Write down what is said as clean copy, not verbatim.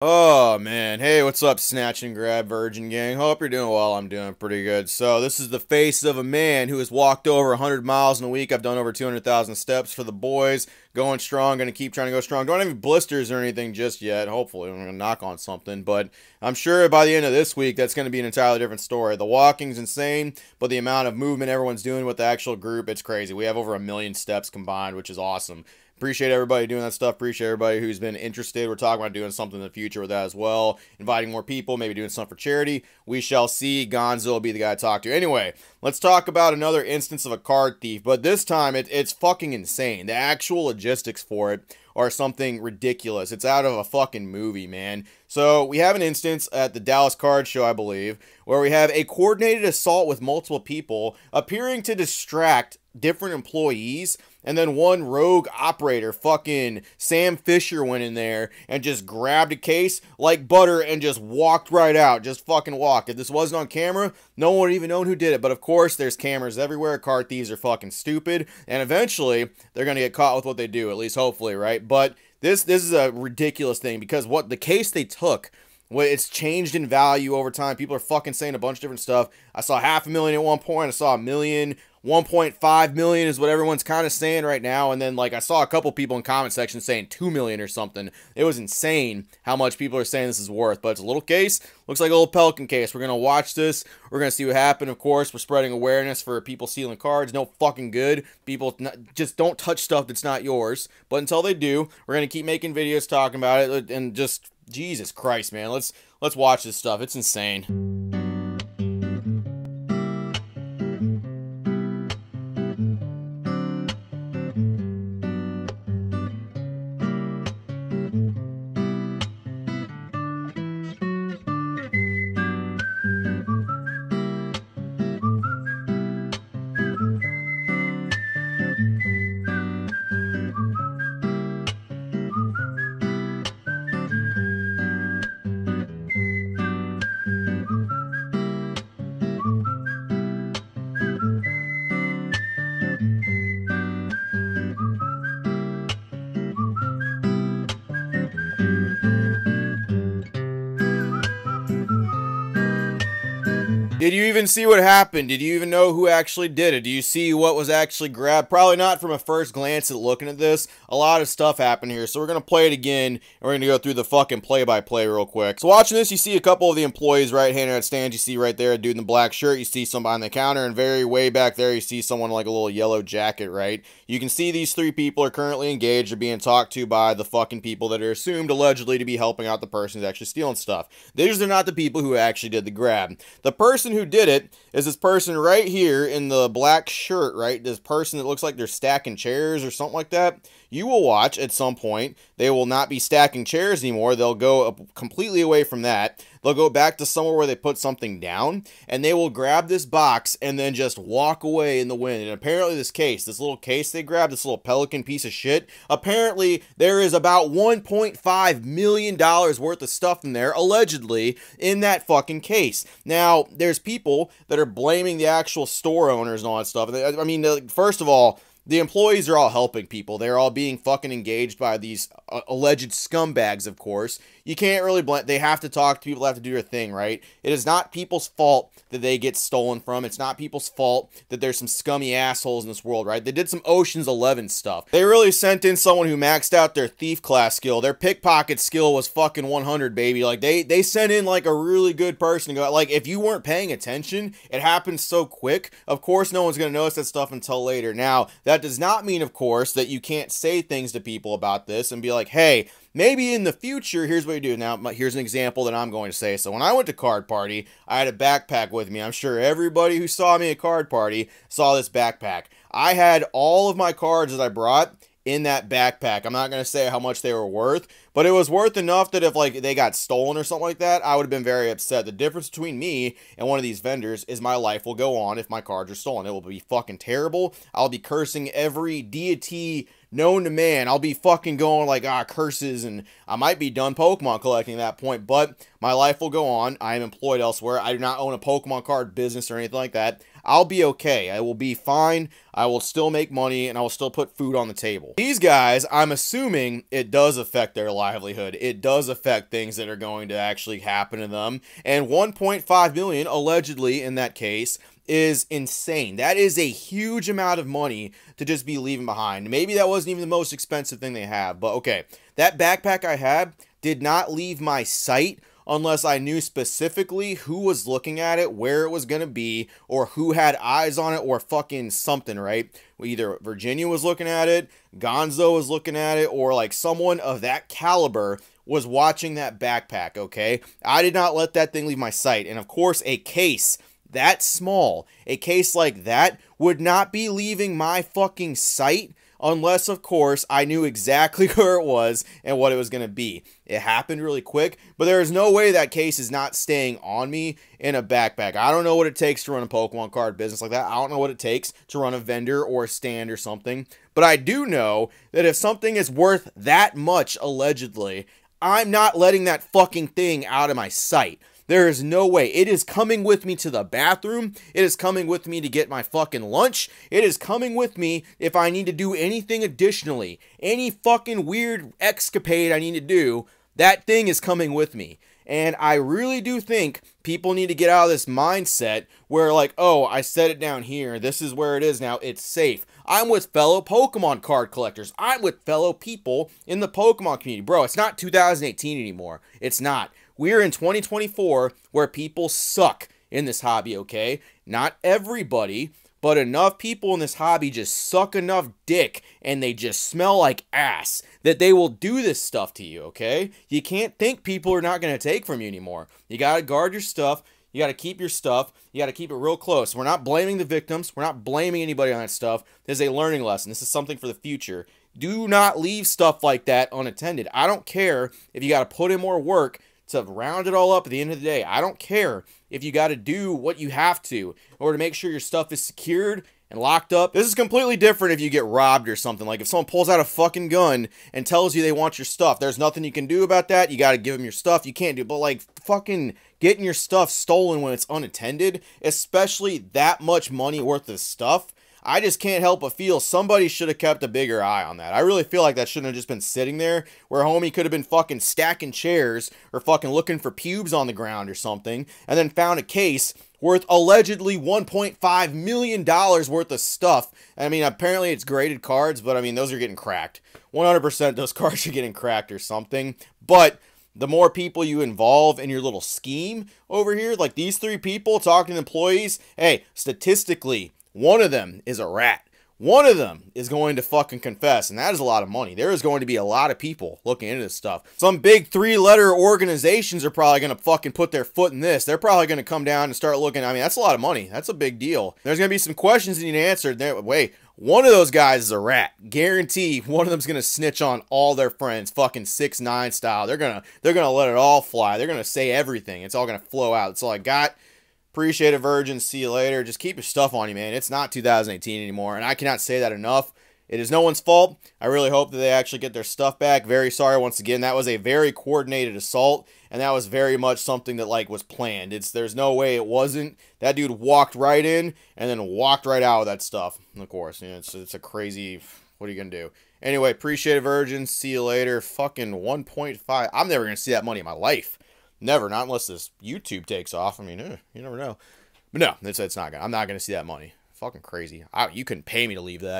Oh man, hey, what's up, Snatch and Grab Virgin Gang? Hope you're doing well. I'm doing pretty good. So, this is the face of a man who has walked over 100 miles in a week. I've done over 200,000 steps for the boys. Going strong, gonna keep trying to go strong. Don't have any blisters or anything just yet. Hopefully, I'm gonna knock on something, but I'm sure by the end of this week, that's gonna be an entirely different story. The walking's insane, but the amount of movement everyone's doing with the actual group, it's crazy. We have over 1 million steps combined, which is awesome. Appreciate everybody doing that stuff. Appreciate everybody who's been interested. We're talking about doing something in the future with that as well. Inviting more people, maybe doing something for charity. We shall see. Gonzo will be the guy to talk to. Anyway, let's talk about another instance of a card thief. But this time, it's fucking insane. The actual logistics for it are something ridiculous. It's out of a fucking movie, man. So we have an instance at the Dallas Card Show, I believe, where we have a coordinated assault with multiple people appearing to distract different employees, and then one rogue operator, fucking Sam Fisher, went in there and just grabbed a case like butter and just walked right out. Just fucking walked. If this wasn't on camera, no one would even known who did it. But of course, there's cameras everywhere. Card thieves are fucking stupid, and eventually they're gonna get caught with what they do. At least hopefully, right? But this is a ridiculous thing because what the case they took, well, it's changed in value over time. People are fucking saying a bunch of different stuff. I saw 500,000 at one point. I saw 1 million. 1.5 million is what everyone's kind of saying right now. And then, like, I saw a couple people in comment section saying 2 million or something. It was insane how much people are saying this is worth. But it's a little case. Looks like a little Pelican case. We're going to watch this. We're going to see what happened. Of course, we're spreading awareness for people stealing cards. No fucking good. People just don't touch stuff that's not yours. But until they do, we're going to keep making videos talking about it. And just, Jesus Christ, man. Let's watch this stuff. It's insane. Did you even see what happened? Did you even know who actually did it? Do you see what was actually grabbed? Probably not from a first glance at looking at this. A lot of stuff happened here. So we're going to play it again, and we're going to go through the fucking play-by-play real quick. So watching this, you see a couple of the employees right-handed at stands. You see right there a dude in the black shirt. You see someone behind the counter, and very way back there, you see someone like a little yellow jacket, right? You can see these three people are currently engaged or being talked to by the fucking people that are assumed allegedly to be helping out the person who's actually stealing stuff. These are not the people who actually did the grab. The person who did it is this person right here in the black shirt, right? This person that looks like they're stacking chairs or something like that. You will watch at some point. They will not be stacking chairs anymore. They'll go completely away from that. They'll go back to somewhere where they put something down, and they will grab this box and then just walk away in the wind. And apparently this case, this little case they grabbed, this little Pelican piece of shit, apparently there is about $1.5 million worth of stuff in there, allegedly, in that fucking case. Now, there's people that are blaming the actual store owners and all that stuff. I mean, first of all, the employees are all helping people. They're all being fucking engaged by these alleged scumbags, of course. You can't really blame. They have to talk to people, have to do their thing, right? It is not people's fault that they get stolen from. It's not people's fault that there's some scummy assholes in this world, right? They did some Ocean's 11 stuff. They really sent in someone who maxed out their thief class skill. Their pickpocket skill was fucking 100, baby. Like, they sent in, like, a really good person to go, like, if you weren't paying attention, it happens so quick. Of course, no one's going to notice that stuff until later. Now, that does not mean, of course, that you can't say things to people about this and be like, hey, maybe in the future, here's what you do. Now, here's an example that I'm going to say. So when I went to Card Party, I had a backpack with me. I'm sure everybody who saw me at Card Party saw this backpack. I had all of my cards that I brought in that backpack. I'm not going to say how much they were worth, but it was worth enough that if like they got stolen or something like that, I would have been very upset. The difference between me and one of these vendors is my life will go on if my cards are stolen. It will be fucking terrible. I'll be cursing every deity known to man, I'll be fucking going like, curses, and I might be done Pokemon collecting at that point, but my life will go on. I am employed elsewhere. I do not own a Pokemon card business or anything like that. I'll be okay. I will be fine. I will still make money, and I will still put food on the table. These guys, I'm assuming it does affect their livelihood. It does affect things that are going to actually happen to them. And 1.5 million, allegedly in that case, is insane. That is a huge amount of money to just be leaving behind. Maybe that wasn't even the most expensive thing they have, but okay. That backpack I had did not leave my sight unless I knew specifically who was looking at it, where it was going to be, or who had eyes on it, or fucking something, right? Either Virginia was looking at it, Gonzo was looking at it, or like someone of that caliber was watching that backpack, okay? I did not let that thing leave my sight. And of course, a case that small, a case like that would not be leaving my fucking sight unless, of course, I knew exactly where it was and what it was going to be. It happened really quick, but there is no way that case is not staying on me in a backpack. I don't know what it takes to run a Pokemon card business like that. I don't know what it takes to run a vendor or a stand or something, but I do know that if something is worth that much, allegedly, I'm not letting that fucking thing out of my sight. There is no way. It is coming with me to the bathroom. It is coming with me to get my fucking lunch. It is coming with me if I need to do anything additionally. Any fucking weird escapade I need to do, that thing is coming with me. And I really do think people need to get out of this mindset where like, oh, I set it down here. This is where it is now. It's safe. I'm with fellow Pokemon card collectors. I'm with fellow people in the Pokemon community. Bro, it's not 2018 anymore. It's not. We're in 2024 where people suck in this hobby, okay? Not everybody, but enough people in this hobby just suck enough dick and they just smell like ass that they will do this stuff to you, okay? You can't think people are not going to take from you anymore. You got to guard your stuff. You got to keep your stuff. You got to keep it real close. We're not blaming the victims. We're not blaming anybody on that stuff. This is a learning lesson. This is something for the future. Do not leave stuff like that unattended. I don't care if you got to put in more work to round it all up at the end of the day. I don't care if you got to do what you have to in order to make sure your stuff is secured and locked up. This is completely different if you get robbed or something. Like if someone pulls out a fucking gun and tells you they want your stuff, there's nothing you can do about that. You got to give them your stuff. You can't do, but like fucking getting your stuff stolen when it's unattended, especially that much money worth of stuff, I just can't help but feel somebody should have kept a bigger eye on that. I really feel like that shouldn't have just been sitting there where homie could have been fucking stacking chairs or fucking looking for pubes on the ground or something and then found a case worth allegedly $1.5 million worth of stuff. I mean, apparently it's graded cards, but I mean, those are getting cracked. 100% those cards are getting cracked or something. But the more people you involve in your little scheme over here, like these three people talking to employees, hey, statistically, one of them is a rat. One of them is going to fucking confess, and that is a lot of money. There is going to be a lot of people looking into this stuff. Some big 3-letter organizations are probably going to fucking put their foot in this. They're probably going to come down and start looking. I mean, that's a lot of money. That's a big deal. There's going to be some questions that need answered. Wait, one of those guys is a rat. Guarantee one of them's going to snitch on all their friends, fucking 6ix9ine style. They're going to let it all fly. They're going to say everything. It's all going to flow out. That's all I got. Appreciate it, Virgin. See you later. Just keep your stuff on you, man. It's not 2018 anymore, and I cannot say that enough. It is no one's fault. I really hope that they actually get their stuff back. Very sorry once again. That was a very coordinated assault, and that was very much something that like was planned. There's no way it wasn't. That dude walked right in and then walked right out with that stuff. And of course, you know, it's a crazy. What are you gonna do? Anyway, appreciate it, Virgin. See you later. Fucking 1.5. I'm never gonna see that money in my life. Never, not unless this YouTube takes off. I mean, you never know. But no, it's not gonna. I'm not gonna see that money. Fucking crazy. You couldn't pay me to leave that.